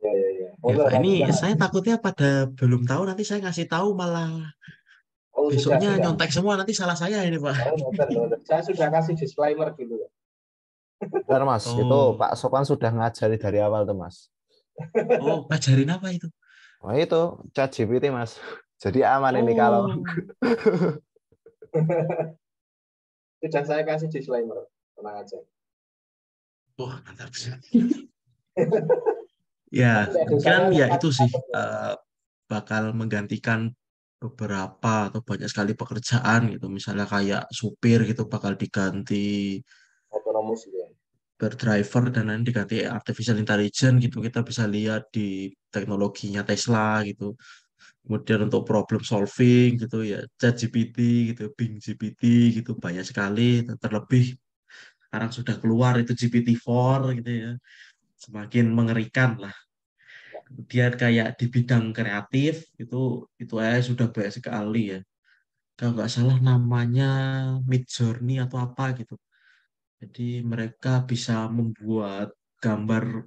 Ya, ya, ya. ya Monggo Pak, ini lanjutkan. saya takutnya pada belum tahu nanti saya ngasih tahu malah Oh, sudah, besoknya sudah. nyontek semua nanti salah saya ini Pak. Oh, noter, noter. Saya sudah kasih disclaimer gitu. Benar, Mas. Itu Oh, Pak Sopan sudah ngajari dari awal tuh, Mas. oh, ngajarin apa itu? Oh, itu ChatGPT, Mas. Jadi aman ini kalau Oh, Sudah saya kasih disclaimer. Tenang aja. wah mantap sih. Ya, Tapi nggak kemungkinan dosanya ya tempat itu sih apa. bakal menggantikan beberapa atau banyak sekali pekerjaan gitu. Misalnya kayak supir gitu bakal diganti Otonomus gitu ya. berdriver dan nanti diganti artificial intelligence gitu. Kita bisa lihat di teknologinya Tesla gitu. Kemudian untuk problem solving gitu ya ChatGPT gitu, Bing GPT gitu banyak sekali. Terlebih sekarang sudah keluar itu GPT-4 gitu ya. Semakin mengerikan lah. Kemudian kayak di bidang kreatif itu sudah banyak sekali ya. Kalau nggak salah namanya Midjourney atau apa gitu. Jadi mereka bisa membuat gambar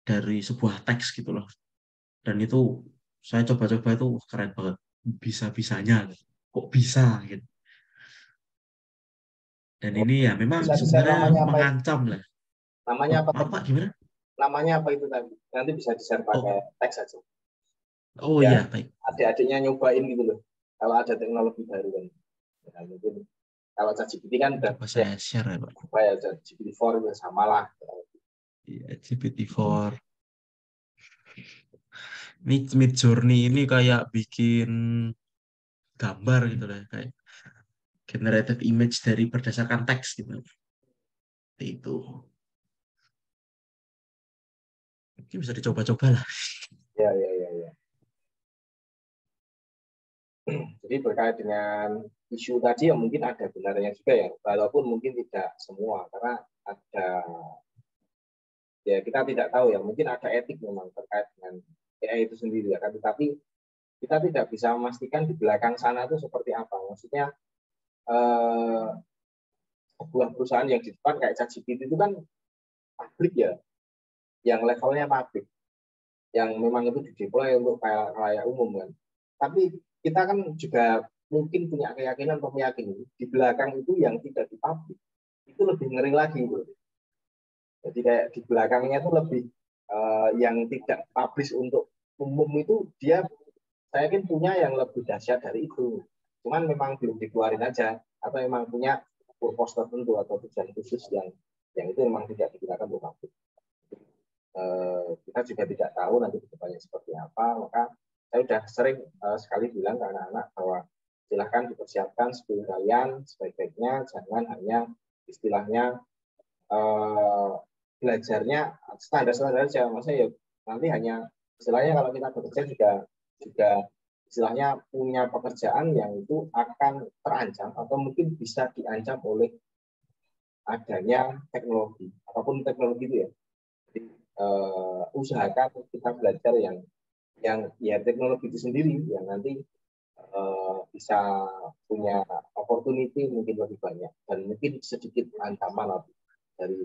dari sebuah teks gitu loh. Dan itu saya coba-coba itu wah, keren banget. Bisa-bisanya. Kok bisa gitu. Dan Oh, ini ya memang bisa di-share sebenarnya namanya apa itu? mengancam lah. Namanya Oh, apa maaf tadi? Pak, gimana? Namanya apa itu tadi? Nanti bisa di-share pakai Oh, teks aja. oh Ya, iya, baik. adik-adiknya nyobain gitu loh. Kalau ada teknologi baru kan. Ya, mungkin Kalau ChatGPT kan udah Coba saya share ya, Pak. apa ya, GPT-4 itu sama lah. Iya, GPT-4. Ini Midjourney ini kayak bikin gambar gitu lah, kayak generated image dari berdasarkan teks gitu. Seperti itu. Mungkin bisa dicoba-coba lah. Ya, ya, ya, ya. Jadi terkait dengan isu tadi ya mungkin ada benarnya juga ya, walaupun mungkin tidak semua, karena ada, ya kita tidak tahu ya, mungkin ada etik memang terkait dengan AI itu sendiri ya kan, tetapi kita tidak bisa memastikan di belakang sana itu seperti apa. Maksudnya eh, sebuah perusahaan yang di depan kayak ChatGPT itu kan publik ya, yang levelnya publik, yang memang itu dideploy untuk kayak umum kan. Tapi kita kan juga mungkin punya keyakinan atau meyakini di belakang itu yang tidak dipublik itu lebih ngeri lagi bro. Jadi kayak di belakangnya itu lebih yang tidak publish untuk umum itu dia saya yakin punya yang lebih dahsyat dari itu. Cuman memang belum dikeluarin aja atau memang punya purpose tertentu atau tujuan khusus yang itu memang tidak digunakan untuk publik. Kita juga tidak tahu nanti kedepannya seperti apa, maka saya sudah sering sekali bilang ke anak-anak bahwa silahkan dipersiapkan skill kalian sebaik-baiknya, jangan hanya istilahnya belajarnya standar-standar saja, maksudnya ya nanti hanya istilahnya kalau kita bekerja juga istilahnya punya pekerjaan yang itu akan terancam atau mungkin bisa diancam oleh adanya teknologi apapun teknologi itu ya. Jadi, usahakan kita belajar yang ya teknologi itu sendiri yang nanti bisa punya opportunity mungkin lebih banyak dan mungkin sedikit ancaman dari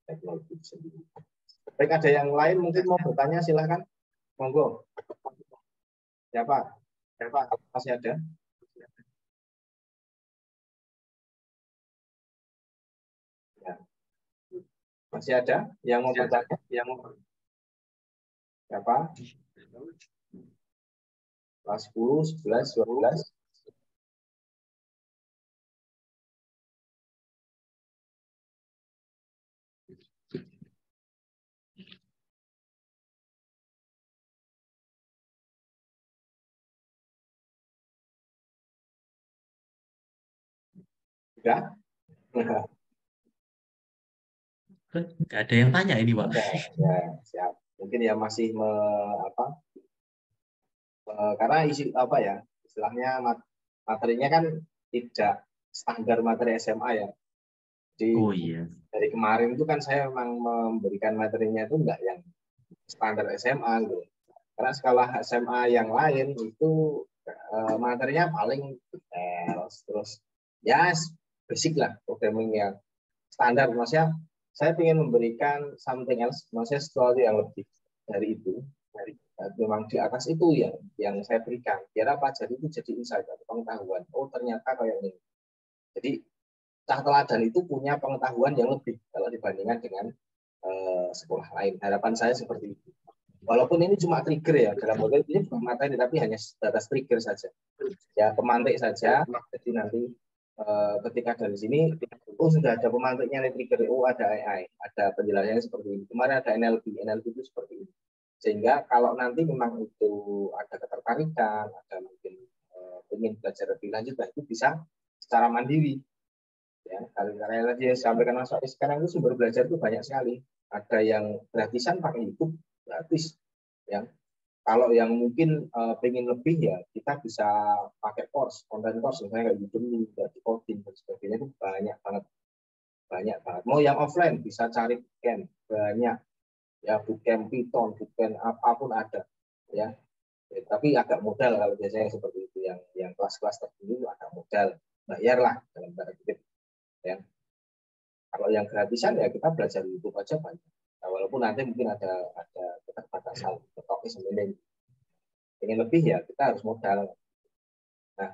teknologi itu sendiri. Baik, ada yang lain mungkin mau bertanya, silahkan, monggo. Siapa? Masih ada? Ya. Masih ada yang mau bertanya? Siapa? Kelas 10, 11, 12. Sudah? Nggak ada yang tanya ini, Pak. Ya, siap. Mungkin ya masih karena isi apa ya, istilahnya materinya kan tidak standar materi SMA ya. Jadi dari kemarin itu kan saya memang memberikan materinya itu enggak yang standar SMA gitu. Karena skala SMA yang lain itu materinya paling detail, terus ya basic lah programming yang standar. Maksudnya saya ingin memberikan something else, maksudnya sesuatu yang lebih dari itu, memang di atas itu yang saya berikan. Biar apa? Jadi itu jadi insight atau pengetahuan. Oh ternyata kayak ini. Jadi cah teladan itu punya pengetahuan yang lebih kalau dibandingkan dengan sekolah lain. Harapan saya seperti itu. Walaupun ini cuma trigger ya, dalam model ini bukan materi tapi hanya sebatas trigger saja. Ya pemantik saja. Jadi nanti ketika dari sini, sudah ada pemantiknya, trigger, ada AI, ada penjelasannya seperti ini. Kemarin ada NLP itu seperti ini. Sehingga kalau nanti memang itu ada ketertarikan, ada mungkin ingin belajar lebih lanjut, itu bisa secara mandiri. Ya, karena tadi saya sampaikan sekarang itu sumber belajar itu banyak sekali. Ada yang gratisan pakai YouTube, gratis. Ya. Kalau yang mungkin pengen lebih ya kita bisa pakai course, online course, misalnya kayak Udemy, dari coding dan sebagainya itu banyak banget. Mau yang offline bisa cari bootcamp, banyak. Ya bootcamp Python, bootcamp apapun ada. Ya. Tapi agak modal kalau biasanya seperti itu, yang kelas-kelas tertentu agak modal, bayarlah dalam tanda kutip. Ya. Kalau yang gratisan ya kita belajar YouTube aja banyak. Nah, walaupun nanti mungkin ada keterbatasan, ketoknya sebenarnya. Ingin lebih ya kita harus modal. Nah,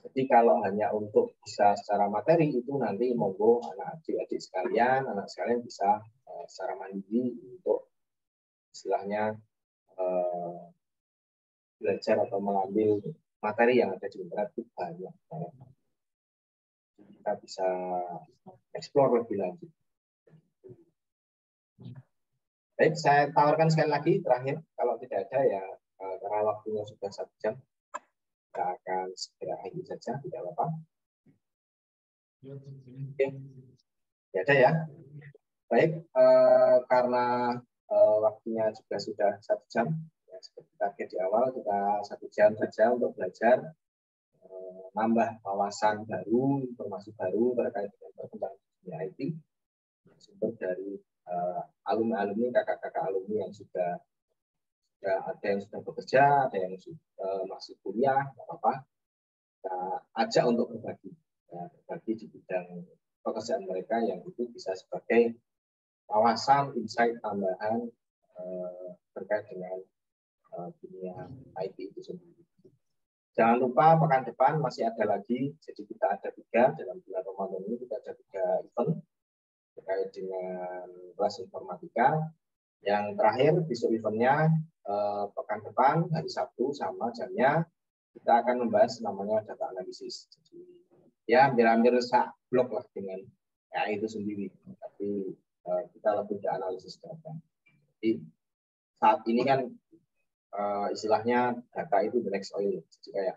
jadi kalau hanya untuk bisa secara materi itu nanti monggo adik-adik sekalian, anak sekalian bisa secara mandiri untuk istilahnya belajar atau mengambil materi yang ada di internet itu banyak. kita bisa explore lebih lanjut. Baik, saya tawarkan sekali lagi terakhir, kalau tidak ada ya karena waktunya sudah 1 jam, kita akan segera akhiri saja, tidak apa-apa. Oke, tidak ada ya. Baik, karena waktunya juga sudah 1 jam, ya, seperti target di awal kita 1 jam saja untuk belajar, nambah wawasan baru, informasi baru terkait dengan perkembangan dunia IT, sumber dari alumni-alumni, kakak-kakak alumni yang sudah ada yang sudah bekerja, ada yang masih kuliah, nggak apa-apa. Kita ajak untuk berbagi, ya, berbagi di bidang pekerjaan mereka yang itu bisa sebagai wawasan, insight tambahan terkait dengan dunia IT itu sendiri. Jangan lupa pekan depan masih ada lagi, jadi kita ada 3 dalam bulan Ramadan ini, kita ada 3 event terkait dengan kelas informatika. Yang terakhir besok eventnya pekan depan hari Sabtu sama jamnya kita akan membahas namanya data analisis. Jadi ya hampir-hampir blok lah dengan AI itu sendiri, tapi kita lebih ke analisis data. Jadi saat ini kan istilahnya data itu the next oil, jadi kayak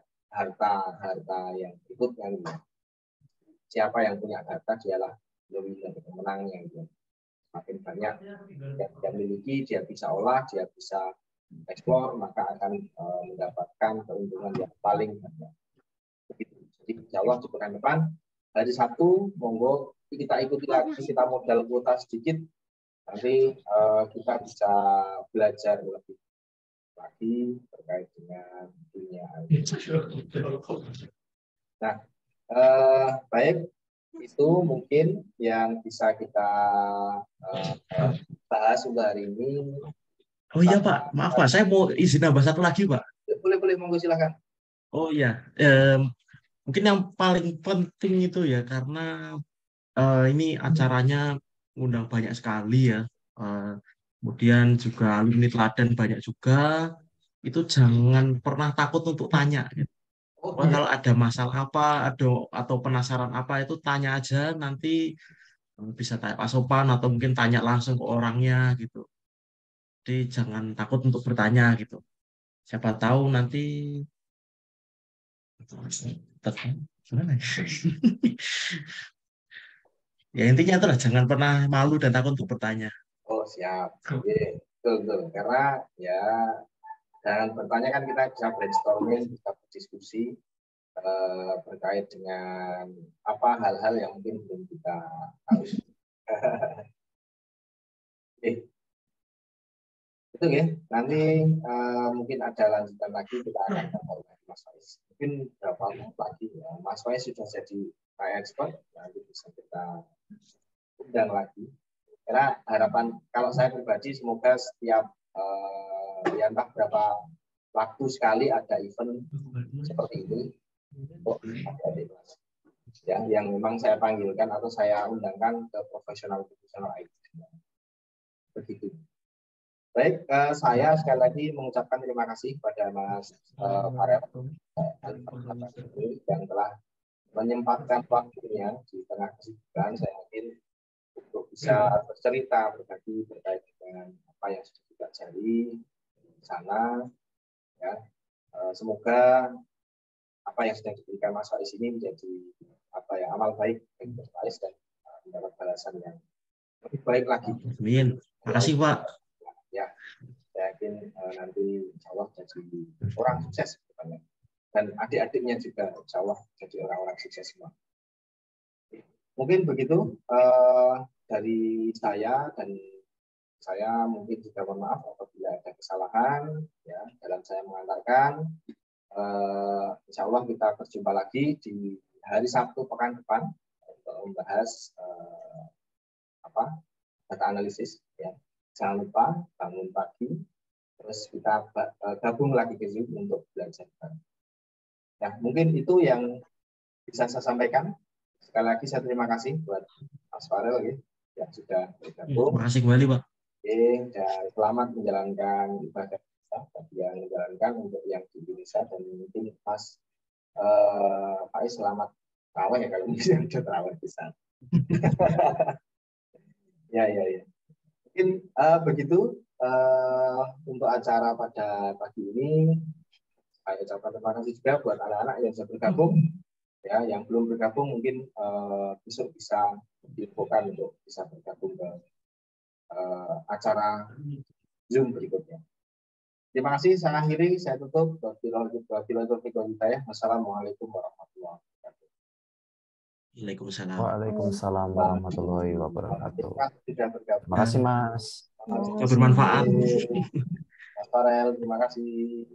harta yang berikutnya. Siapa yang punya data dialah pemenangnya gitu. Makin banyak yang dia miliki, dia bisa olah, dia bisa eksplor, maka akan mendapatkan keuntungan yang paling banyak. Begitu. Jadi insya Allah di pekan depan hari Sabtu, monggo kita ikuti lagi, kita modal kuota sedikit, nanti kita bisa belajar lebih lagi terkait dengan dunia IT. Nah, baik. Itu mungkin yang bisa kita bahas untuk hari ini. Oh iya Pak, maaf Pak, saya mau izin nambah 1 lagi Pak. Boleh, monggo silakan. Oh iya, mungkin yang paling penting itu ya, karena ini acaranya ngundang banyak sekali ya. Kemudian juga alumni teladan banyak juga. Itu jangan pernah takut untuk tanya. Gitu. Kalau ada masalah apa, atau penasaran apa, itu tanya aja, nanti bisa tanya Pak Sopan atau mungkin tanya langsung ke orangnya gitu. Jadi jangan takut untuk bertanya gitu. Siapa tahu nanti ya intinya itulah, jangan pernah malu dan takut untuk bertanya. Oh siap, betul. Karena ya dengan bertanya kan kita bisa brainstorming, bisa berdiskusi terkait dengan apa hal-hal yang mungkin belum kita tahu. Itu ya. Nanti mungkin ada lanjutan lagi, kita akan tahu Mas Faiz. Mungkin berapa lagi ya. Mas Faiz sudah jadi expert, nanti bisa kita undang lagi. Karena harapan kalau saya pribadi semoga setiap ya entah berapa waktu sekali ada event seperti ini ya, yang memang saya panggilkan atau saya undangkan ke profesional IT. Begitu. Baik, saya sekali lagi mengucapkan terima kasih kepada Mas Farel yang telah menyempatkan waktunya di tengah kesibukan. Saya yakin untuk bisa bercerita, berbagi terkait dengan apa yang sudah dipelajari di sana. Ya, semoga apa yang sudah diberikan Mas Faiz ini menjadi amal baik bagi Mas Faiz dan mendapat balasan yang lebih baik lagi. Amin. Terima kasih Pak. Ya, saya yakin nanti insya Allah jadi orang sukses dan adik-adiknya juga insya Allah jadi orang-orang sukses semua. Mungkin begitu dari saya, dan saya mungkin juga mohon maaf apabila ada kesalahan ya dalam saya mengantarkan. Insya Allah kita berjumpa lagi di hari Sabtu pekan depan untuk membahas data analisis ya. Jangan lupa bangun pagi, terus kita gabung lagi ke Zoom untuk belajar. Ya, mungkin itu yang bisa saya sampaikan. Sekali lagi saya terima kasih buat Mas Farel ya, yang sudah bergabung. Terima kasih kembali Pak. Oke, dan selamat menjalankan ibadah kita bagi yang menjalankan untuk yang di Indonesia, dan mungkin Mas Faiz selamat Terawih ya kalau misalnya ada terawih bisa. Ya. Mungkin begitu untuk acara pada pagi ini. Saya ucapkan terima kasih juga buat anak-anak yang sudah bergabung. Ya, yang belum bergabung mungkin besok bisa diinfokan untuk bisa bergabung ke acara Zoom berikutnya. Terima kasih, saya akhiri, saya tutup. Wassalamualaikum warahmatullahi wabarakatuh. Waalaikumsalam. Waalaikumsalam warahmatullahi wabarakatuh. Terima kasih, Mas. Semoga bermanfaat. Mas Farel, terima kasih.